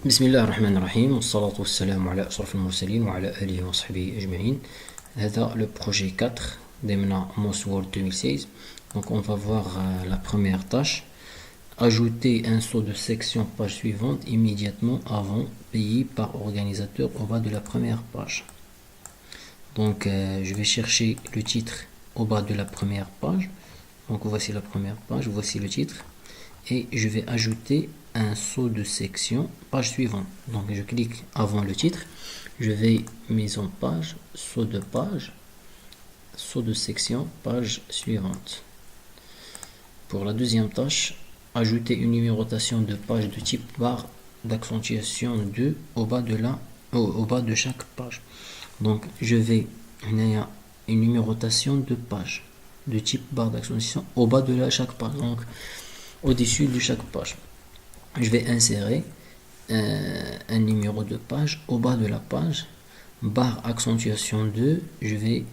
بسم الله الرحمن الرحيم والصلاة والسلام على أشرف المرسلين وعلى آله وصحبه أجمعين. هذا le projet 4 d'Emna Moss World 2016. Donc on va voir la première tâche. Ajouter un saut de section page suivante immédiatement avant, payé par organisateur au bas de la première page. Donc je vais chercher le titre au bas de la première page. Donc voici la première page, voici le titre. Et je vais ajouter un saut de section page suivante. Donc je clique avant le titre, je vais mise en page, saut de section page suivante. Pour la deuxième tâche, ajouter une numérotation de page de type barre d'accentuation 2 au bas de chaque page. Donc je vais une numérotation de page de type barre d'accentuation au bas de chaque page, donc au-dessus de chaque page. Je vais insérer un numéro de page au bas de la page, barre accentuation 2, je vais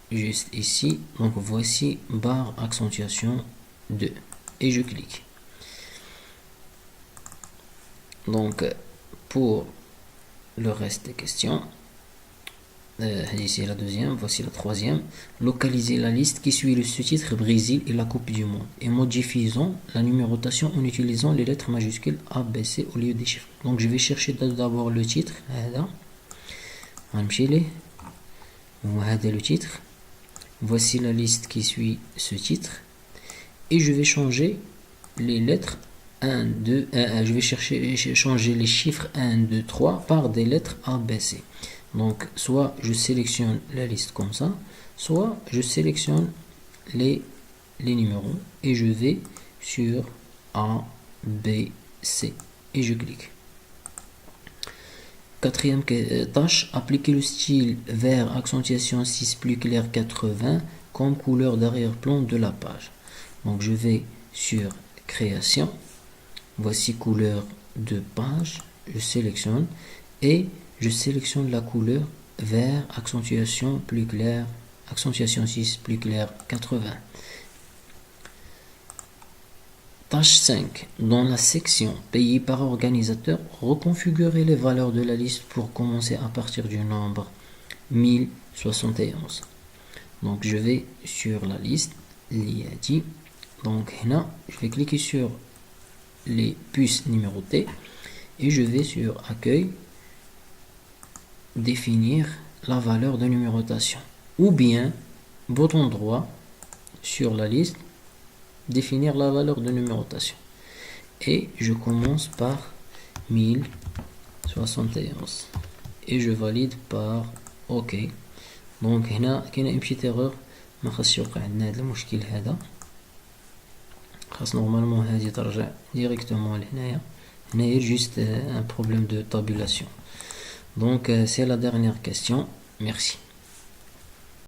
juste ici, donc voici barre accentuation 2 et je clique. Donc pour le reste des questions, ici la deuxième, voici la troisième. Localiser la liste qui suit le sous-titre Brésil et la Coupe du Monde et modifions la numérotation en utilisant les lettres majuscules A, B, C au lieu des chiffres. Donc je vais chercher d'abord le titre. Le titre. Voici la liste qui suit ce titre et je vais changer les lettres 1, 2, je vais changer les chiffres 1, 2, 3 par des lettres A, B, C. Donc, soit je sélectionne la liste comme ça, soit je sélectionne les numéros et je vais sur A, B, C et je clique. Quatrième tâche, appliquer le style vert accentuation 6 plus clair 80 comme couleur d'arrière-plan de la page. Donc, je vais sur création, voici couleur de page, je sélectionne et je sélectionne la couleur vert, accentuation plus clair, accentuation 6 plus clair 80. Tâche 5. Dans la section payé par organisateur, reconfigurer les valeurs de la liste pour commencer à partir du nombre 1071. Donc je vais sur la liste, l'IADI. Donc là, je vais cliquer sur les puces numérotées et je vais sur accueil, définir la valeur de numérotation ou bien bouton droit sur la liste, définir la valeur de numérotation et je commence par 1071 et je valide par OK. donc هنا كاينه une petite erreur ما خاصش يوقع عندنا هذا المشكل هذا، خاص نورمالمون هذه ترجع ديريكتومون لهنايا، هنايا juste un problème de tabulation. Donc c'est la dernière question. Merci.